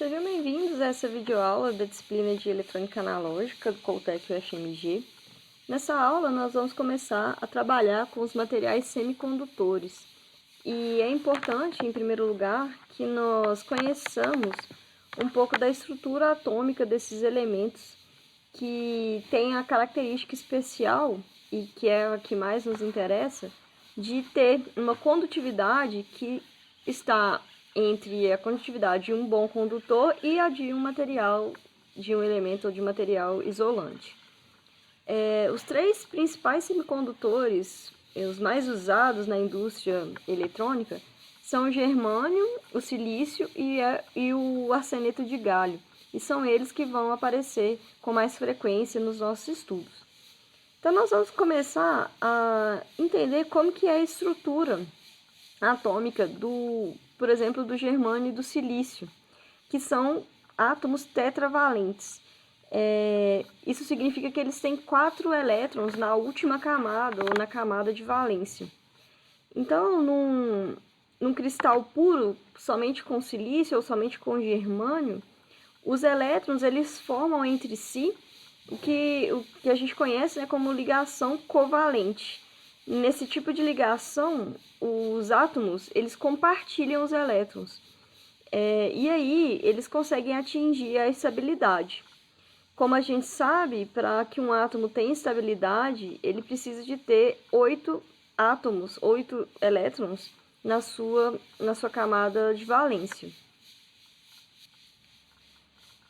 sejam bem-vindos a essa videoaula da disciplina de Eletrônica Analógica do Coltec UFMG. Nessa aula, nós vamos começar a trabalhar com os materiais semicondutores. E é importante, em primeiro lugar, que nós conheçamos um pouco da estrutura atômica desses elementos que tem a característica especial, e que é a que mais nos interessa, de ter uma condutividade que está entre a condutividade de um bom condutor e a de um material, de um elemento ou de material isolante. Os três principais semicondutores, os mais usados na indústria eletrônica, são o germânio, o silício e o arseneto de galho. E são eles que vão aparecer com mais frequência nos nossos estudos. Então, nós vamos começar a entender como que é a estrutura atômica por exemplo, do germânio e do silício, que são átomos tetravalentes. Isso significa que eles têm 4 elétrons na última camada, ou na camada de valência. Então, num cristal puro, somente com silício ou somente com germânio, os elétrons eles formam entre si o que a gente conhece, né, como ligação covalente. Nesse tipo de ligação, os átomos eles compartilham os elétrons. E aí eles conseguem atingir a estabilidade. Como a gente sabe, para que um átomo tenha estabilidade, ele precisa de ter 8 átomos, 8 elétrons na sua camada de valência.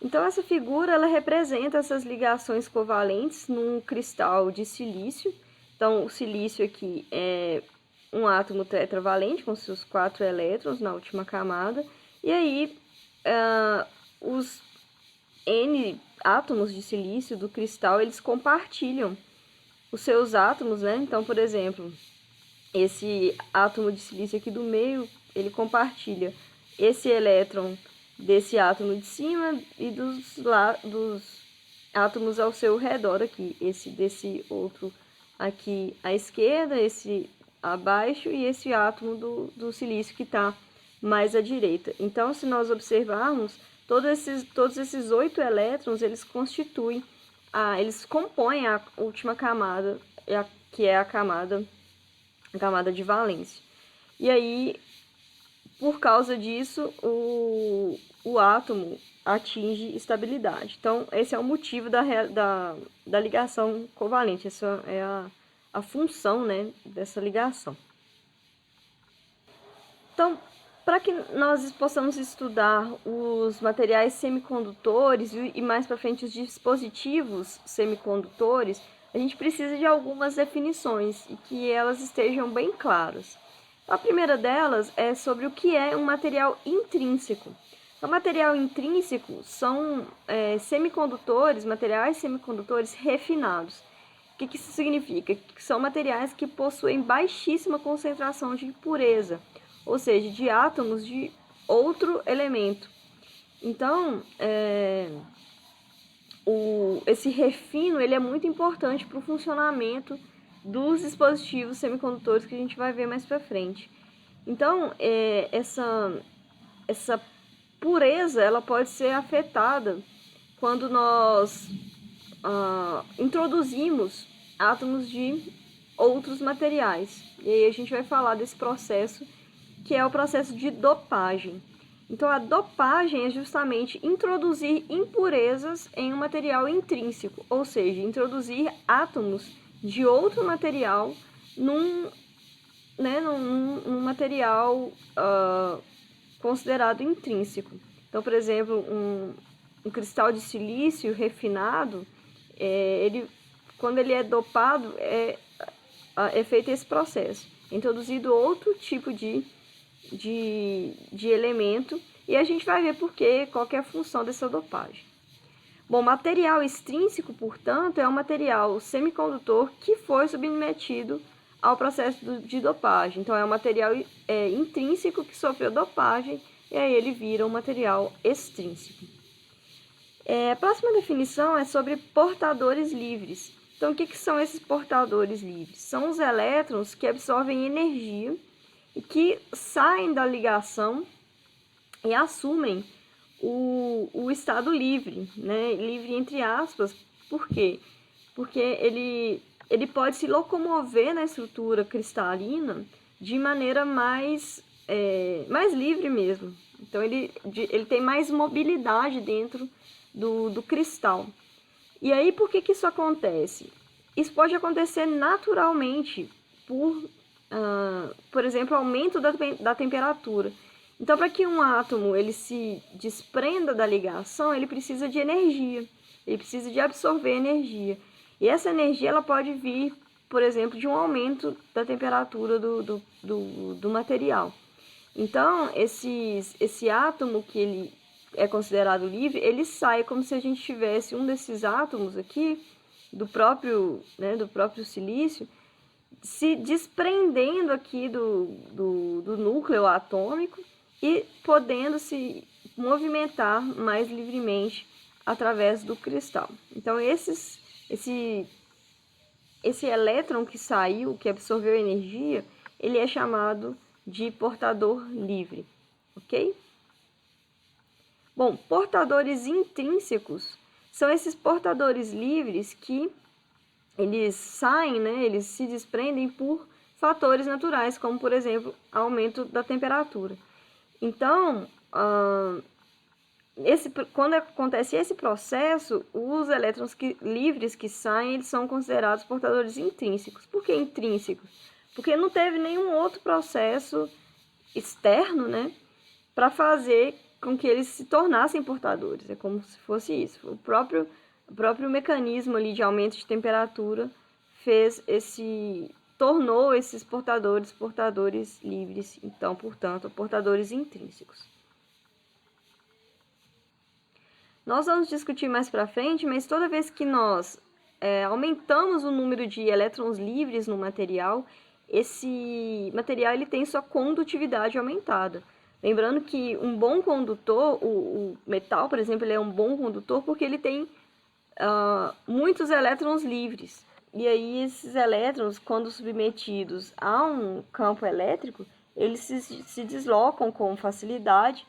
Então, essa figura ela representa essas ligações covalentes num cristal de silício. Então, o silício aqui é um átomo tetravalente com seus 4 elétrons na última camada. E aí, os N átomos de silício do cristal, eles compartilham os seus átomos, né? Então, por exemplo, esse átomo de silício aqui do meio, ele compartilha esse elétron desse átomo de cima e dos átomos ao seu redor aqui. Desse outro aqui à esquerda, esse abaixo e esse átomo do silício que está mais à direita. Então, se nós observarmos, todos esses 8 elétrons, eles compõem a última camada, que é a camada de valência. E aí, por causa disso, o átomo atinge estabilidade. Então, esse é o motivo da ligação covalente. Essa é a função, né, dessa ligação. Então, para que nós possamos estudar os materiais semicondutores e mais para frente os dispositivos semicondutores, a gente precisa de algumas definições e que elas estejam bem claras. A primeira delas é sobre o que é um material intrínseco. O material intrínseco são materiais semicondutores refinados. O que isso significa? Que são materiais que possuem baixíssima concentração de impureza, ou seja, de átomos de outro elemento. Então, esse refino ele é muito importante para o funcionamento dos dispositivos semicondutores que a gente vai ver mais para frente. Então, essa pureza ela pode ser afetada quando nós introduzimos átomos de outros materiais. E aí a gente vai falar desse processo, que é o processo de dopagem. Então, a dopagem é justamente introduzir impurezas em um material intrínseco, ou seja, introduzir átomos de outro material num material considerado intrínseco. Então, por exemplo, um cristal de silício refinado, quando ele é dopado, é feito esse processo. É introduzido outro tipo de elemento, e a gente vai ver qual que é a função dessa dopagem. Bom, material extrínseco, portanto, é um material semicondutor que foi submetido ao processo de dopagem. Então, é um material intrínseco que sofreu dopagem, e aí ele vira um material extrínseco. A próxima definição é sobre portadores livres. Então, o que são esses portadores livres? São os elétrons que absorvem energia e que saem da ligação e assumem o estado livre, né? Livre entre aspas. Por quê? Porque ele pode se locomover na estrutura cristalina de maneira mais livre mesmo. Então, ele tem mais mobilidade dentro do cristal. E aí, por que isso acontece? Isso pode acontecer naturalmente por exemplo, aumento da temperatura. Então, para que um átomo ele se desprenda da ligação, ele precisa de energia, ele precisa de absorver energia. E essa energia ela pode vir, por exemplo, de um aumento da temperatura do material. Então, esse átomo que ele é considerado livre, ele sai como se a gente tivesse um desses átomos aqui, do próprio silício, se desprendendo aqui do núcleo atômico e podendo se movimentar mais livremente através do cristal. Então, esse elétron que saiu, que absorveu energia, ele é chamado de portador livre, ok? Bom, portadores intrínsecos são esses portadores livres que eles saem, né, eles se desprendem por fatores naturais, como, por exemplo, aumento da temperatura. Então, quando acontece esse processo, os elétrons livres que saem, eles são considerados portadores intrínsecos. Por que intrínsecos? Porque não teve nenhum outro processo externo, né, para fazer com que eles se tornassem portadores. É como se fosse isso. O próprio mecanismo ali de aumento de temperatura tornou esses portadores livres, então, portanto, portadores intrínsecos. Nós vamos discutir mais para frente, mas toda vez que nós aumentamos o número de elétrons livres no material, esse material ele tem sua condutividade aumentada. Lembrando que um bom condutor, o metal, por exemplo, ele é um bom condutor porque ele tem muitos elétrons livres. E aí esses elétrons, quando submetidos a um campo elétrico, eles se deslocam com facilidade,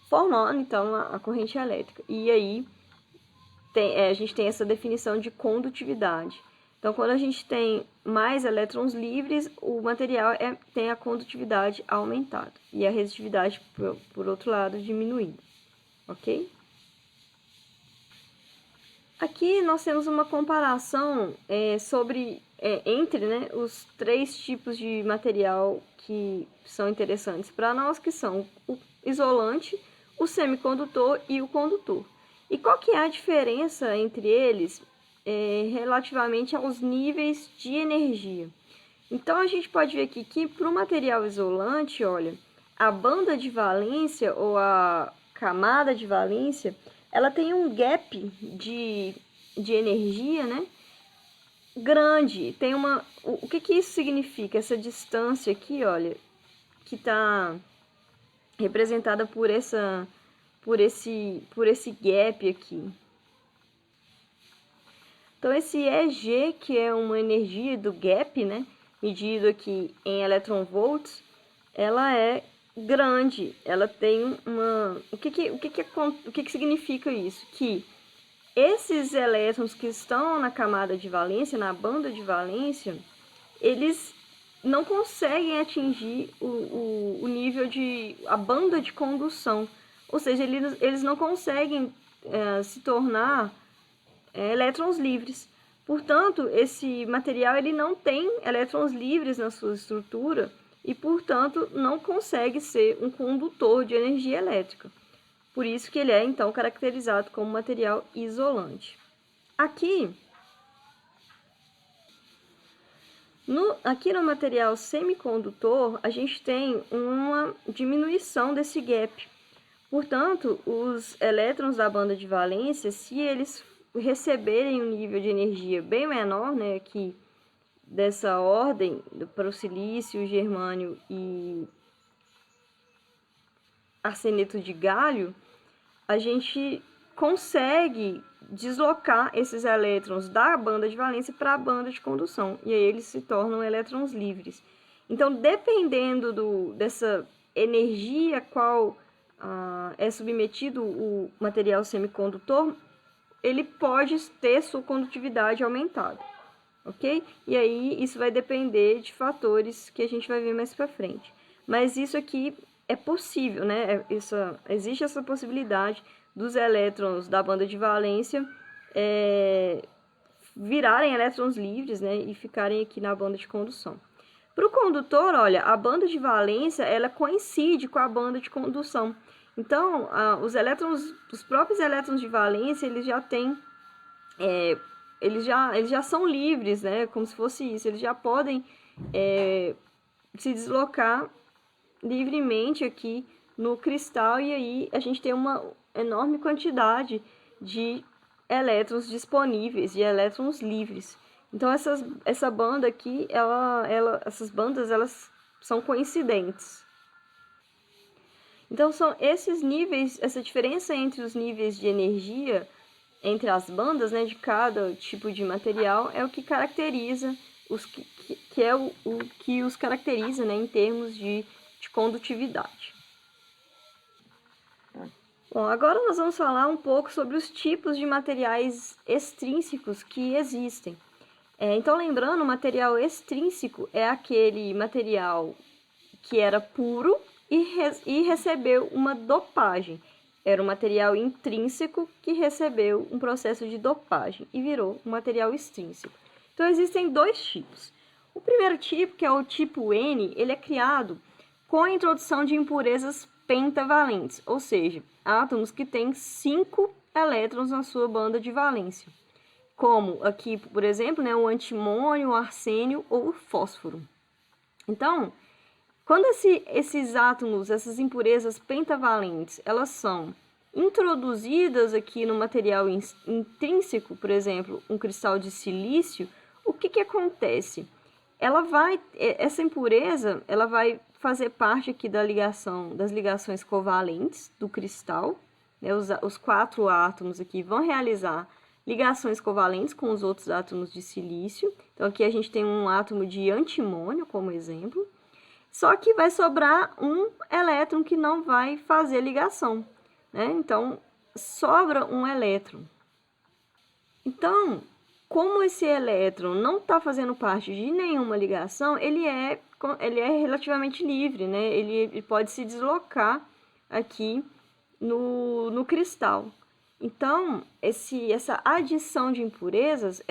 formando então a corrente elétrica. E aí a gente tem essa definição de condutividade. Então, quando a gente tem mais elétrons livres, o material tem a condutividade aumentada e a resistividade, por outro lado, diminuída, ok? Aqui nós temos uma comparação entre, né, os 3 tipos de material que são interessantes para nós, que são o isolante, o semicondutor e o condutor. E qual que é a diferença entre eles relativamente aos níveis de energia? Então, a gente pode ver aqui que para o material isolante, olha, a banda de valência ou a camada de valência, ela tem um gap de energia, né, grande. Tem o que isso significa? Essa distância aqui, olha, que está representada por esse gap aqui. Então, esse EG, que é uma energia do gap, né, medido aqui em electronvolts, ela é grande. Ela tem uma... O que significa isso? Que esses elétrons que estão na camada de valência, na banda de valência, eles não conseguem atingir o nível a banda de condução. Ou seja, eles não conseguem se tornar elétrons livres. Portanto, esse material ele não tem elétrons livres na sua estrutura e, portanto, não consegue ser um condutor de energia elétrica. Por isso que ele é, então, caracterizado como material isolante. Aqui no material semicondutor, a gente tem uma diminuição desse gap. Portanto, os elétrons da banda de valência, se eles receberem um nível de energia bem menor, né, aqui dessa ordem, para o silício, o germânio e arseneto de galho, a gente consegue deslocar esses elétrons da banda de valência para a banda de condução, e aí eles se tornam elétrons livres. Então, dependendo dessa energia qual é submetido o material semicondutor, ele pode ter sua condutividade aumentada, ok? E aí isso vai depender de fatores que a gente vai ver mais para frente. Mas isso aqui é possível, né? Existe essa possibilidade dos elétrons da banda de valência virarem elétrons livres, né? E ficarem aqui na banda de condução. Para o condutor, olha, a banda de valência, ela coincide com a banda de condução. Então, os próprios elétrons de valência, eles já têm, eles já são livres, né? Como se fosse isso. Eles já podem se deslocar livremente aqui no cristal e aí a gente tem uma enorme quantidade de elétrons disponíveis, de elétrons livres. Então, essa banda aqui, essas bandas, elas são coincidentes. Então, são esses níveis, essa diferença entre os níveis de energia, entre as bandas, né, de cada tipo de material, é o que caracteriza, o que os caracteriza, né, em termos de condutividade. Bom, agora nós vamos falar um pouco sobre os tipos de materiais extrínsecos que existem. Então, lembrando, o material extrínseco é aquele material que era puro e recebeu uma dopagem. Era um material intrínseco que recebeu um processo de dopagem e virou um material extrínseco. Então, existem dois tipos. O primeiro tipo, que é o tipo N, ele é criado com a introdução de impurezas pentavalentes, ou seja, átomos que têm 5 elétrons na sua banda de valência, como aqui, por exemplo, né, o antimônio, o arsênio ou o fósforo. Então, quando esses átomos, essas impurezas pentavalentes, elas são introduzidas aqui no material intrínseco, por exemplo, um cristal de silício, o que acontece? Essa impureza, ela vai fazer parte aqui das ligações covalentes do cristal, né? Os 4 átomos aqui vão realizar ligações covalentes com os outros átomos de silício. Então, aqui a gente tem um átomo de antimônio, como exemplo. Só que vai sobrar um elétron que não vai fazer ligação, né? Então, sobra um elétron. Então, como esse elétron não está fazendo parte de nenhuma ligação, ele é relativamente livre, né? Ele pode se deslocar aqui no cristal. Então, essa adição de impurezas,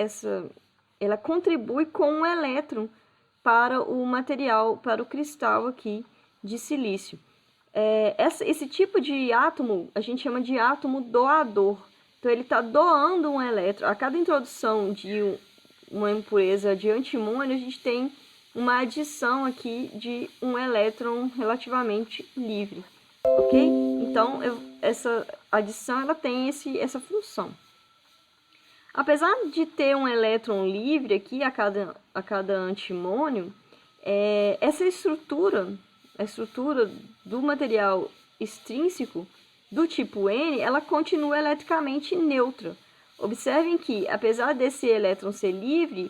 ela contribui com um elétron para o material, para o cristal aqui de silício. Esse tipo de átomo a gente chama de átomo doador. Então, ele está doando um elétron. A cada introdução de uma impureza de antimônio, a gente tem uma adição aqui de um elétron relativamente livre, ok? Então, essa adição ela tem essa função. Apesar de ter um elétron livre aqui a cada antimônio, essa estrutura, a estrutura do material extrínseco do tipo N, ela continua eletricamente neutra. Observem que, apesar desse elétron ser livre,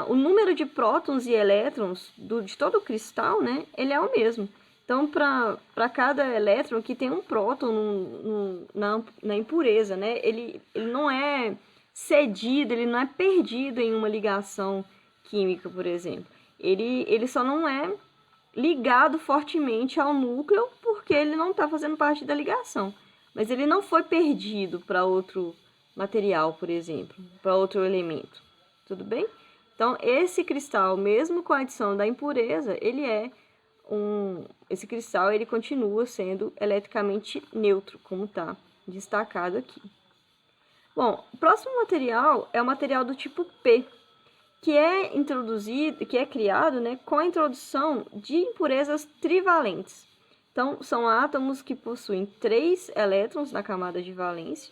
o número de prótons e elétrons de todo o cristal, né, ele é o mesmo. Então, para cada elétron aqui tem um próton na impureza, né? Ele não é cedido, ele não é perdido em uma ligação química, por exemplo. Ele só não é ligado fortemente ao núcleo porque ele não está fazendo parte da ligação. Mas ele não foi perdido para outro material, por exemplo, para outro elemento. Tudo bem? Então, esse cristal, mesmo com a adição da impureza, esse cristal ele continua sendo eletricamente neutro, como está destacado aqui. Bom, o próximo material é o material do tipo P, que é criado, né, com a introdução de impurezas trivalentes. Então, são átomos que possuem 3 elétrons na camada de valência.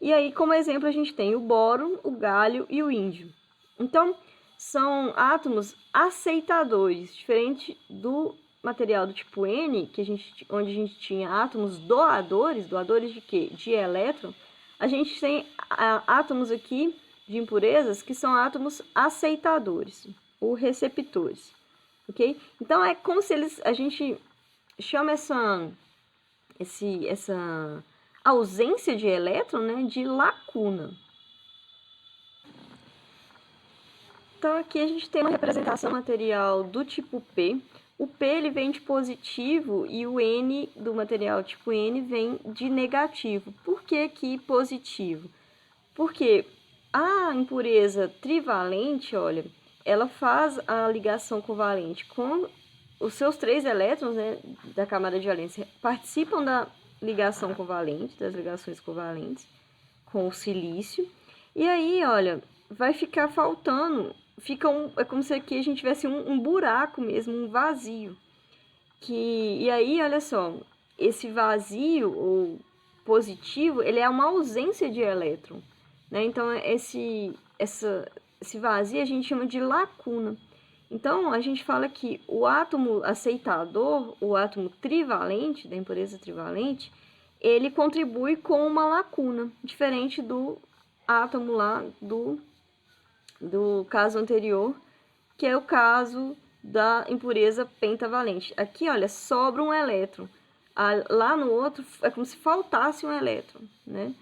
E aí, como exemplo, a gente tem o bóron, o gálio e o índio. Então, são átomos aceitadores, diferente do material do tipo N, onde a gente tinha átomos doadores de quê? De elétron. A gente tem átomos aqui de impurezas que são átomos aceitadores, ou receptores, ok? Então, é como se a gente chama essa ausência de elétron, né, de lacuna. Então, aqui a gente tem uma representação material do tipo P. O P ele vem de positivo e o N do material tipo N vem de negativo. Por que aqui positivo? Porque a impureza trivalente, olha, ela faz a ligação covalente com os seus 3 elétrons, né, da camada de valência, participam da ligação covalente, das ligações covalentes com o silício. E aí, olha, vai ficar faltando, é como se aqui a gente tivesse um buraco mesmo, um vazio. E aí, olha só, esse vazio, ou positivo, ele é uma ausência de elétron, né? Então, esse vazio a gente chama de lacuna. Então, a gente fala que o átomo aceitador, o átomo trivalente, da impureza trivalente, ele contribui com uma lacuna, diferente do átomo lá do caso anterior, que é o caso da impureza pentavalente. Aqui, olha, sobra um elétron. Lá no outro, é como se faltasse um elétron, né?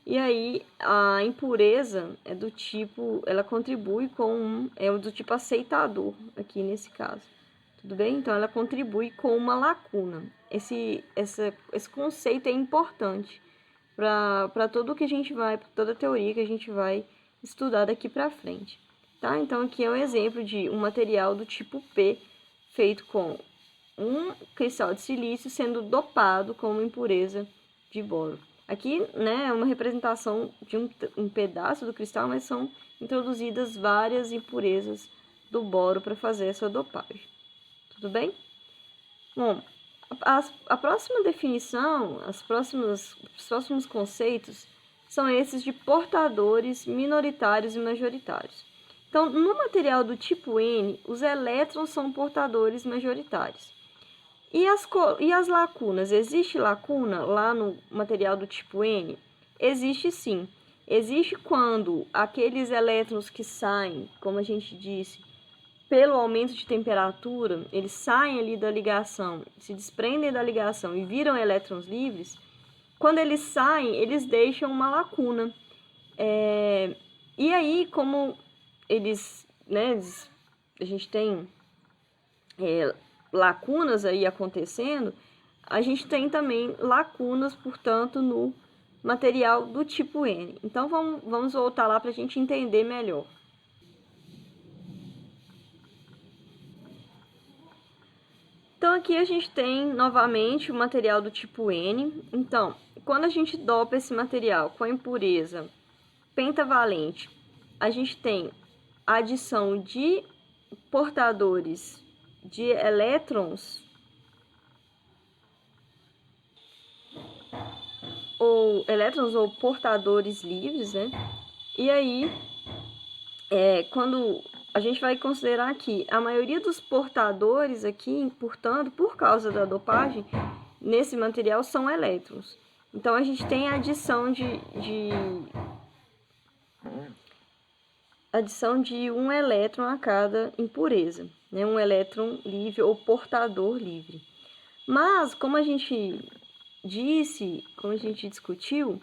E aí, a impureza é do tipo, ela contribui com é do tipo aceitador, aqui nesse caso. Tudo bem? Então, ela contribui com uma lacuna. Esse conceito é importante para tudo que a gente vai, para toda a teoria que a gente vai estudar daqui para frente. Tá? Então, aqui é um exemplo de um material do tipo P, feito com um cristal de silício sendo dopado com uma impureza de boro. Aqui, né, é uma representação de um pedaço do cristal, mas são introduzidas várias impurezas do boro para fazer essa dopagem. Tudo bem? Bom, a próxima definição, os próximos conceitos são esses de portadores minoritários e majoritários. Então, no material do tipo N, os elétrons são portadores majoritários. E as lacunas? Existe lacuna lá no material do tipo N? Existe sim. Existe quando aqueles elétrons que saem, como a gente disse, pelo aumento de temperatura, eles saem ali da ligação, se desprendem da ligação e viram elétrons livres. Quando eles saem, eles deixam uma lacuna. E aí, como eles, né, a gente tem lacunas aí acontecendo, a gente tem também lacunas, portanto, no material do tipo N. Então, vamos voltar lá para a gente entender melhor. Então, aqui a gente tem, novamente, o material do tipo N. Então, quando a gente dopa esse material com a impureza pentavalente, a gente tem a adição de portadores de elétrons ou portadores livres, né? E aí, quando a gente vai considerar aqui, a maioria dos portadores aqui, portanto, por causa da dopagem, nesse material são elétrons. Então, a gente tem a adição de um elétron a cada impureza, né? Um elétron livre ou portador livre. Mas, como a gente disse, como a gente discutiu,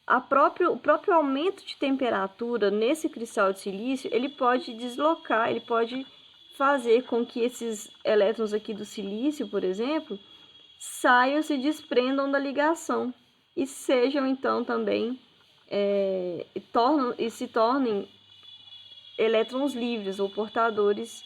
o próprio aumento de temperatura nesse cristal de silício, ele pode deslocar, ele pode fazer com que esses elétrons aqui do silício, por exemplo, saiam, se desprendam da ligação e sejam então também se tornem elétrons livres ou portadores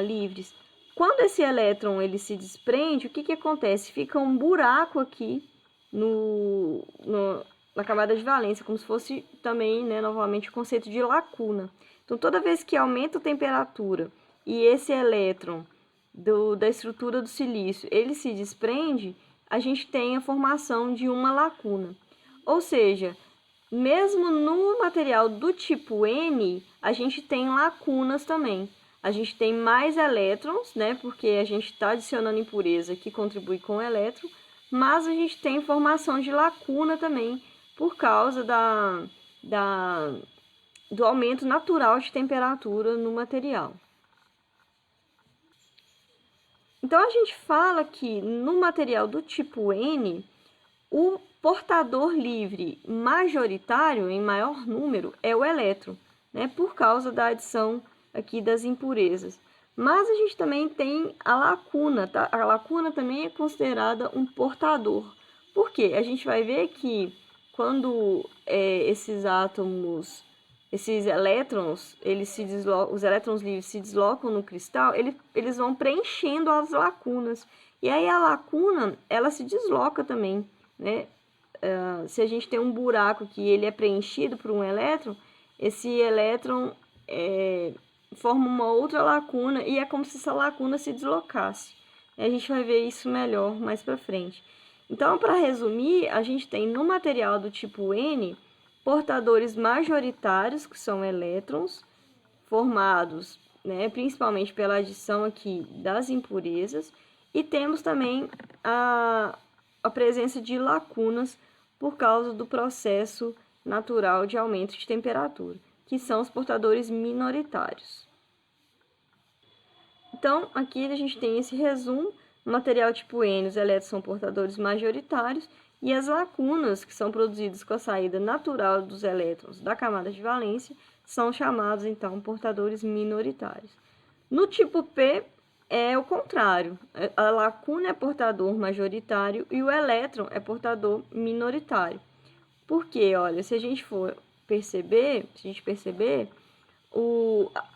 livres. Quando esse elétron ele se desprende, o que acontece? Fica um buraco aqui na camada de valência, como se fosse também, né, novamente, o conceito de lacuna. Então, toda vez que aumenta a temperatura e esse elétron da estrutura do silício, ele se desprende, a gente tem a formação de uma lacuna. Ou seja, mesmo no material do tipo N, a gente tem lacunas também. A gente tem mais elétrons, né, porque a gente está adicionando impureza que contribui com o elétron, mas a gente tem formação de lacuna também, por causa do aumento natural de temperatura no material. Então, a gente fala que no material do tipo N, o portador livre majoritário, em maior número, é o elétron, né, por causa da adição aqui das impurezas. Mas a gente também tem a lacuna, tá? A lacuna também é considerada um portador. Por quê? A gente vai ver que quando esses átomos, esses elétrons, os elétrons livres se deslocam no cristal, eles vão preenchendo as lacunas. E aí a lacuna, ela se desloca também, né? Se a gente tem um buraco que ele é preenchido por um elétron, esse elétron forma uma outra lacuna e é como se essa lacuna se deslocasse. E a gente vai ver isso melhor mais para frente. Então, para resumir, a gente tem no material do tipo N portadores majoritários, que são elétrons, formados, né, principalmente pela adição aqui das impurezas, e temos também a presença de lacunas por causa do processo natural de aumento de temperatura, que são os portadores minoritários. Então, aqui a gente tem esse resumo. No material tipo N, os elétrons são portadores majoritários e as lacunas, que são produzidas com a saída natural dos elétrons da camada de valência, são chamados, então, portadores minoritários. No tipo P, é o contrário. A lacuna é portador majoritário e o elétron é portador minoritário. Porque, olha, se a gente perceber,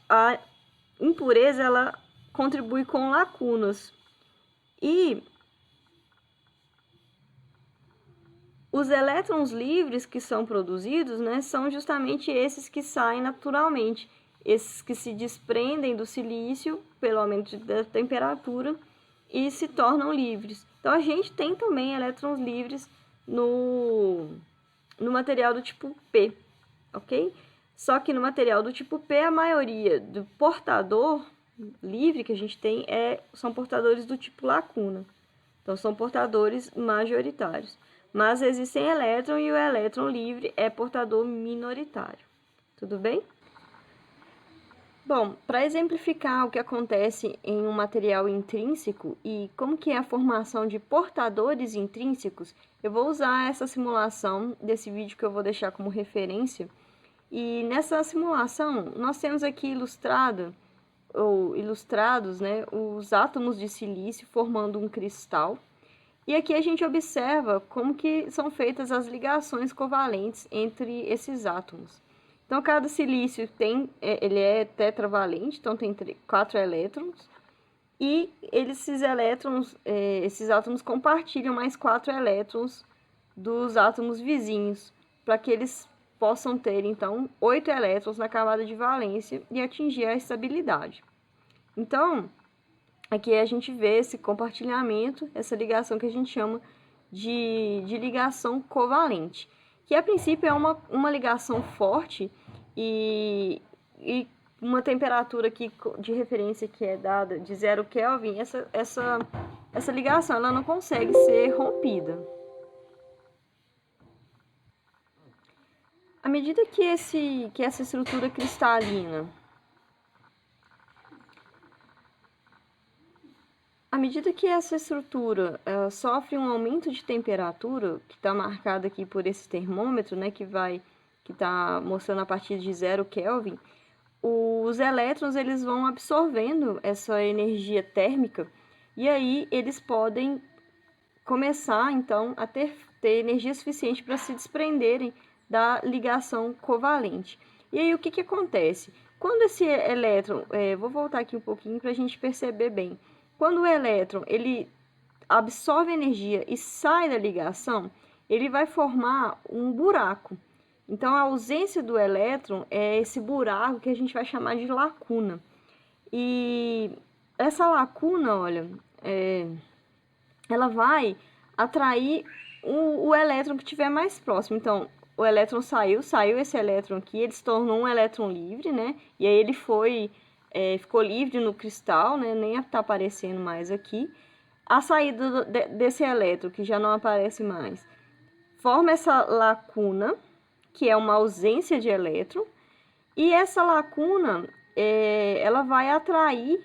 a impureza, ela contribui com lacunas. E os elétrons livres que são produzidos, né, são justamente esses que saem naturalmente, esses que se desprendem do silício pelo aumento da temperatura e se tornam livres. Então, a gente tem também elétrons livres no material do tipo P, ok? Só que no material do tipo P, a maioria do portador livre que a gente tem são portadores do tipo lacuna. Então, são portadores majoritários. Mas existem elétron e o elétron livre é portador minoritário. Tudo bem? Bom, para exemplificar o que acontece em um material intrínseco e como que é a formação de portadores intrínsecos, eu vou usar essa simulação desse vídeo que eu vou deixar como referência. E nessa simulação, nós temos aqui ilustrados, né, os átomos de silício formando um cristal. E aqui a gente observa como que são feitas as ligações covalentes entre esses átomos. Então, cada silício ele é tetravalente, então tem 4 elétrons. E esses átomos compartilham mais 4 elétrons dos átomos vizinhos, para que eles possam ter, então, 8 elétrons na camada de valência e atingir a estabilidade. Então, aqui a gente vê esse compartilhamento, essa ligação que a gente chama de ligação covalente, que a princípio é uma ligação forte e uma temperatura aqui de referência que é dada de 0 Kelvin, essa ligação ela não consegue ser rompida. À medida que essa estrutura cristalina À medida que essa estrutura sofre um aumento de temperatura, que está marcado aqui por esse termômetro, né, que está mostrando a partir de 0 Kelvin, os elétrons eles vão absorvendo essa energia térmica e aí eles podem começar, então, a ter energia suficiente para se desprenderem da ligação covalente. E aí, o que acontece? Quando esse elétron... vou voltar aqui um pouquinho para a gente perceber bem. Quando o elétron ele absorve energia e sai da ligação, ele vai formar um buraco. Então, a ausência do elétron é esse buraco que a gente vai chamar de lacuna. E essa lacuna, olha, ela vai atrair o elétron que estiver mais próximo. Então, o elétron saiu esse elétron aqui, ele se tornou um elétron livre, né? E aí ele ficou livre no cristal, né? Nem está aparecendo mais aqui. A saída desse elétron, que já não aparece mais, forma essa lacuna, que é uma ausência de elétron, e essa lacuna, ela vai atrair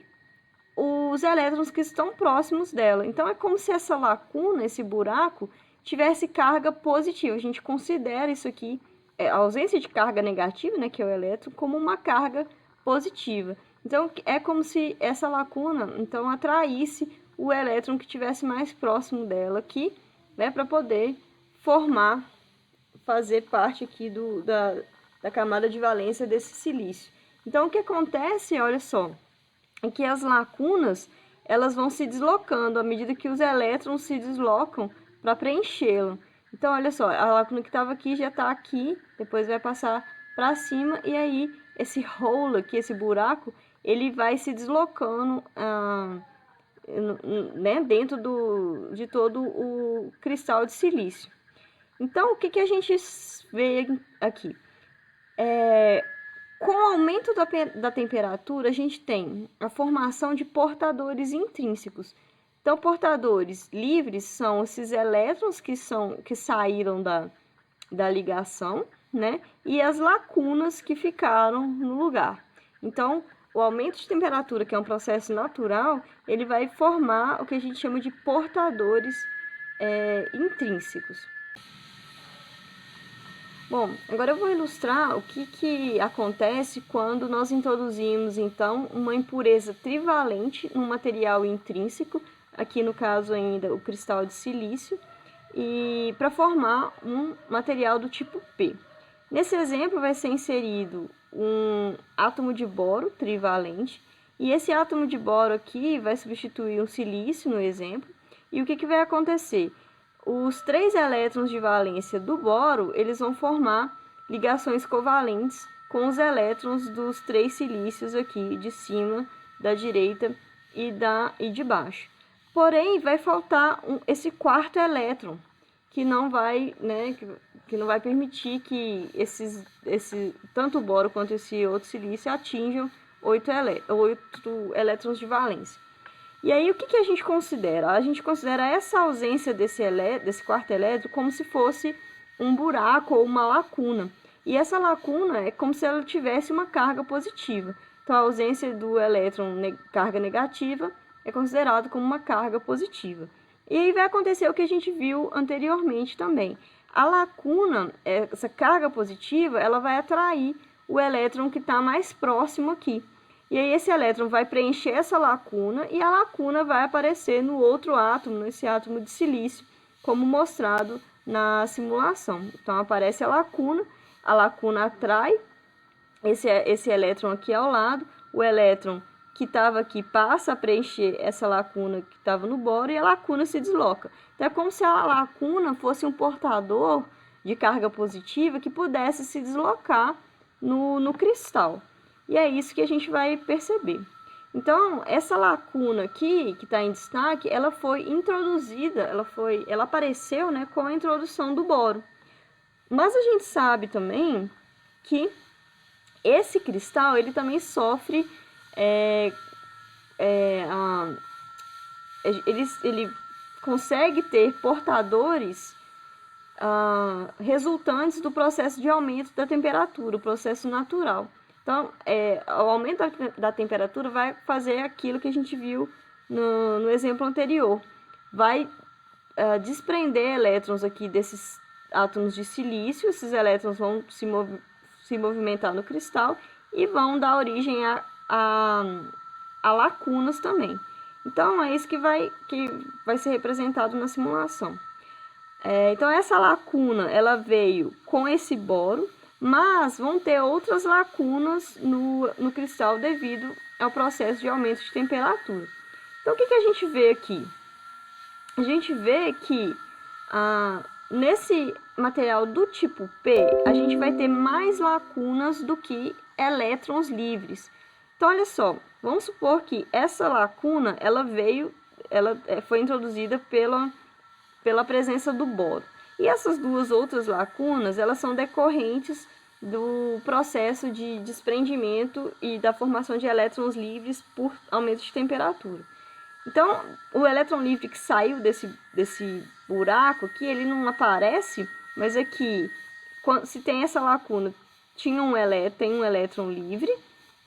os elétrons que estão próximos dela. Então, é como se essa lacuna, esse buraco, tivesse carga positiva. A gente considera isso aqui, a ausência de carga negativa, né, que é o elétron, como uma carga positiva. Então, é como se essa lacuna, então, atraísse o elétron que estivesse mais próximo dela aqui, né, para poder fazer parte aqui da camada de valência desse silício. Então, o que acontece, olha só, é que as lacunas, elas vão se deslocando à medida que os elétrons se deslocam para preenchê-lo. Então, olha só, a lacuna que estava aqui já está aqui, depois vai passar para cima, e aí esse hole aqui, esse buraco, ele vai se deslocando né, dentro de todo o cristal de silício. Então, o que a gente vê aqui? Com o aumento da temperatura, a gente tem a formação de portadores intrínsecos. Então, portadores livres são esses elétrons que saíram da ligação, né? E as lacunas que ficaram no lugar. Então, o aumento de temperatura, que é um processo natural, ele vai formar o que a gente chama de portadores intrínsecos. Bom, agora eu vou ilustrar o que acontece quando nós introduzimos, então, uma impureza trivalente num material intrínseco, aqui no caso ainda o cristal de silício, e para formar um material do tipo P. Nesse exemplo vai ser inserido um átomo de boro trivalente, e esse átomo de boro aqui vai substituir um silício no exemplo, e o que vai acontecer? Os 3 elétrons de valência do boro, eles vão formar ligações covalentes com os elétrons dos 3 silícios aqui de cima, da direita e de baixo. Porém, vai faltar esse 4º elétron, que não vai, né, que não vai permitir que tanto o boro quanto esse outro silício atinjam 8 elétrons de valência. E aí, o que a gente considera? A gente considera essa ausência desse 4º elétron como se fosse um buraco ou uma lacuna. E essa lacuna é como se ela tivesse uma carga positiva. Então, a ausência do elétron carga negativa é considerado como uma carga positiva. E aí vai acontecer o que a gente viu anteriormente também. A lacuna, essa carga positiva, ela vai atrair o elétron que está mais próximo aqui. E aí esse elétron vai preencher essa lacuna e a lacuna vai aparecer no outro átomo, nesse átomo de silício, como mostrado na simulação. Então aparece a lacuna atrai esse elétron aqui ao lado, o elétron que estava aqui passa a preencher essa lacuna que estava no boro e a lacuna se desloca. Então é como se a lacuna fosse um portador de carga positiva que pudesse se deslocar no cristal. E é isso que a gente vai perceber. Então, essa lacuna aqui, que está em destaque, ela foi introduzida, ela apareceu, né, com a introdução do boro. Mas a gente sabe também que esse cristal, ele também sofre, ele consegue ter portadores resultantes do processo de aumento da temperatura, o processo natural. Então, o aumento da temperatura vai fazer aquilo que a gente viu no exemplo anterior. Vai desprender elétrons aqui desses átomos de silício, esses elétrons vão se movimentar no cristal e vão dar origem a lacunas também. Então, é isso que vai ser representado na simulação. Então, essa lacuna, ela veio com esse boro, mas vão ter outras lacunas no cristal devido ao processo de aumento de temperatura. Então, o que a gente vê aqui? A gente vê que nesse material do tipo P, a gente vai ter mais lacunas do que elétrons livres. Então, olha só, vamos supor que essa lacuna, ela foi introduzida pela presença do boro. E essas 2 outras lacunas, elas são decorrentes do processo de desprendimento e da formação de elétrons livres por aumento de temperatura. Então, o elétron livre que saiu desse buraco aqui, ele não aparece, mas aqui, se tem essa lacuna, tem um elétron livre,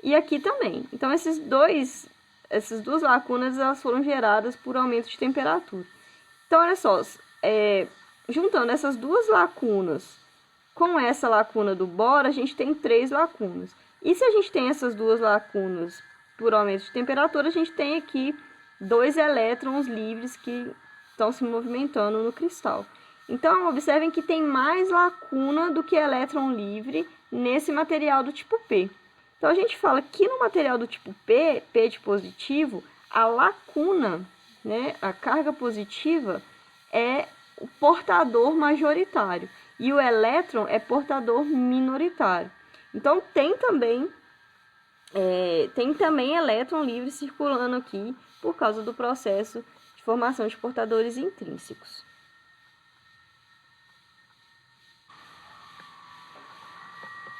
e aqui também. Então, esses 2 essas duas lacunas elas foram geradas por aumento de temperatura. Então, olha só, juntando essas duas lacunas com essa lacuna do boro, a gente tem 3 lacunas. E se a gente tem essas duas lacunas por aumento de temperatura, a gente tem aqui 2 elétrons livres que estão se movimentando no cristal. Então, observem que tem mais lacuna do que elétron livre nesse material do tipo P. Então, a gente fala que no material do tipo P, P de positivo, a lacuna, né, a carga positiva, é o portador majoritário e o elétron é portador minoritário. Então, tem também elétron livre circulando aqui por causa do processo de formação de portadores intrínsecos.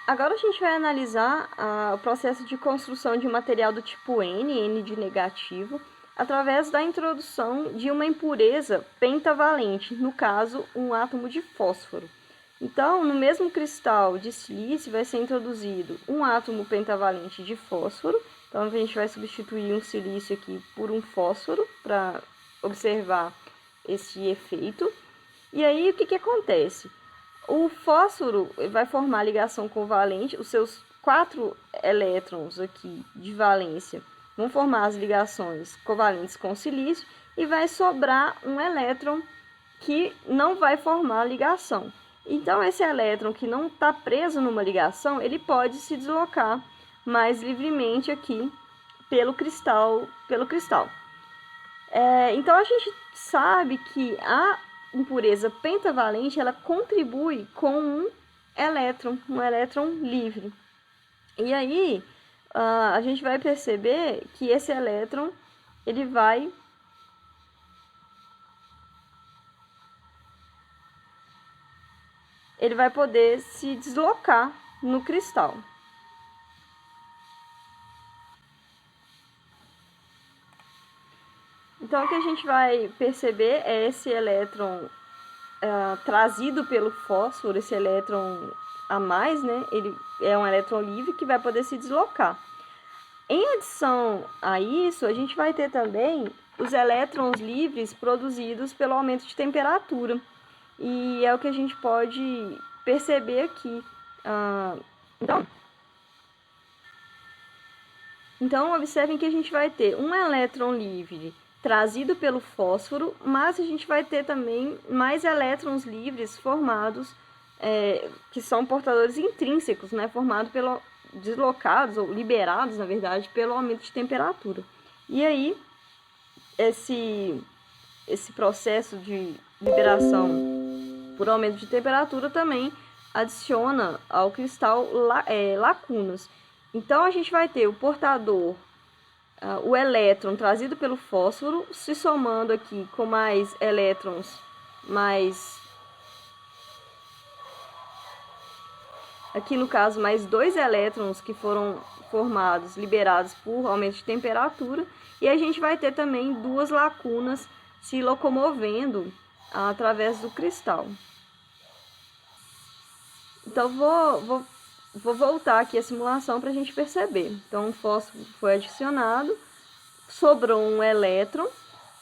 Agora a gente vai analisar o processo de construção de material do tipo N, N de negativo, através da introdução de uma impureza pentavalente, no caso, um átomo de fósforo. Então, no mesmo cristal de silício vai ser introduzido um átomo pentavalente de fósforo. Então, a gente vai substituir um silício aqui por um fósforo para observar esse efeito. E aí, o que acontece? O fósforo vai formar ligação covalente, os seus 4 elétrons aqui de valência vão formar as ligações covalentes com o silício e vai sobrar um elétron que não vai formar ligação. Então, esse elétron que não está preso numa ligação, ele pode se deslocar mais livremente aqui pelo cristal. Então, a gente sabe que a impureza pentavalente, ela contribui com um elétron livre. E aí, a gente vai perceber que esse elétron, ele vai poder se deslocar no cristal. Então, o que a gente vai perceber é esse elétron trazido pelo fósforo, esse elétron a mais, né? Ele é um elétron livre que vai poder se deslocar. Em adição a isso, a gente vai ter também os elétrons livres produzidos pelo aumento de temperatura. E é o que a gente pode perceber aqui. Então, observem que a gente vai ter um elétron livre trazido pelo fósforo, mas a gente vai ter também mais elétrons livres formados, que são portadores intrínsecos, né, deslocados ou liberados, na verdade, pelo aumento de temperatura. E aí, esse processo de liberação por aumento de temperatura também adiciona ao cristal lacunas. Então, a gente vai ter o portador, o elétron trazido pelo fósforo, se somando aqui com mais elétrons, aqui no caso, mais 2 elétrons que foram formados, liberados por aumento de temperatura, e a gente vai ter também 2 lacunas se locomovendo através do cristal. Então, vou voltar aqui a simulação para a gente perceber. Então, o fósforo foi adicionado, sobrou um elétron.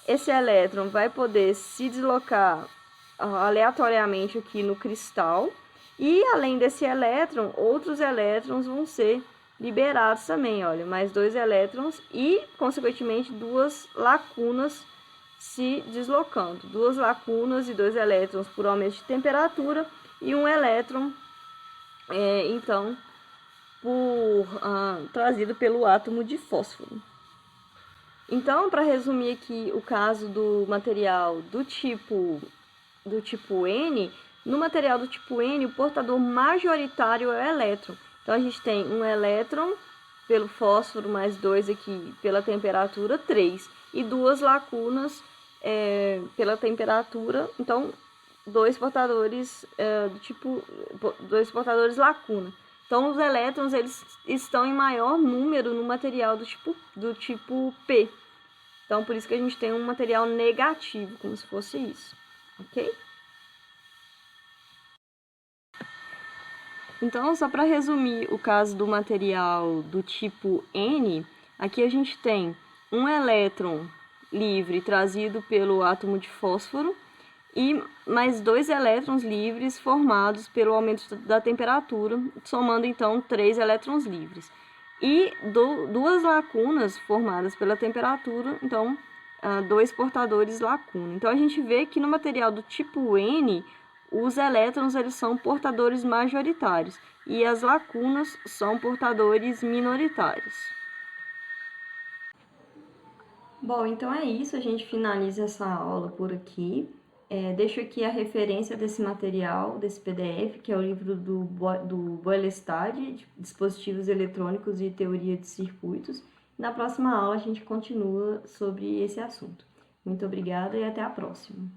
Esse elétron vai poder se deslocar aleatoriamente aqui no cristal. E, além desse elétron, outros elétrons vão ser liberados também. Olha, mais 2 elétrons e, consequentemente, 2 lacunas se deslocando. 2 lacunas e 2 elétrons por aumento de temperatura e um elétron então, trazido pelo átomo de fósforo. Então, para resumir aqui o caso do material do tipo N, no material do tipo N, o portador majoritário é o elétron. Então, a gente tem um elétron pelo fósforo, mais 2 aqui pela temperatura, 3. E 2 lacunas pela temperatura, então 2 portadores dois portadores lacuna. Então, os elétrons eles estão em maior número no material do tipo P. Então, por isso que a gente tem um material negativo, como se fosse isso, ok? Então, só para resumir o caso do material do tipo N, aqui a gente tem um elétron livre trazido pelo átomo de fósforo e mais 2 elétrons livres formados pelo aumento da temperatura, somando então 3 elétrons livres. E 2 lacunas formadas pela temperatura, então 2 portadores lacuna. Então a gente vê que no material do tipo N, os elétrons eles são portadores majoritários e as lacunas são portadores minoritários. Bom, então é isso, a gente finaliza essa aula por aqui. Deixo aqui a referência desse material, desse PDF, que é o livro do Boylestad, Dispositivos Eletrônicos e Teoria de Circuitos. Na próxima aula a gente continua sobre esse assunto. Muito obrigada e até a próxima.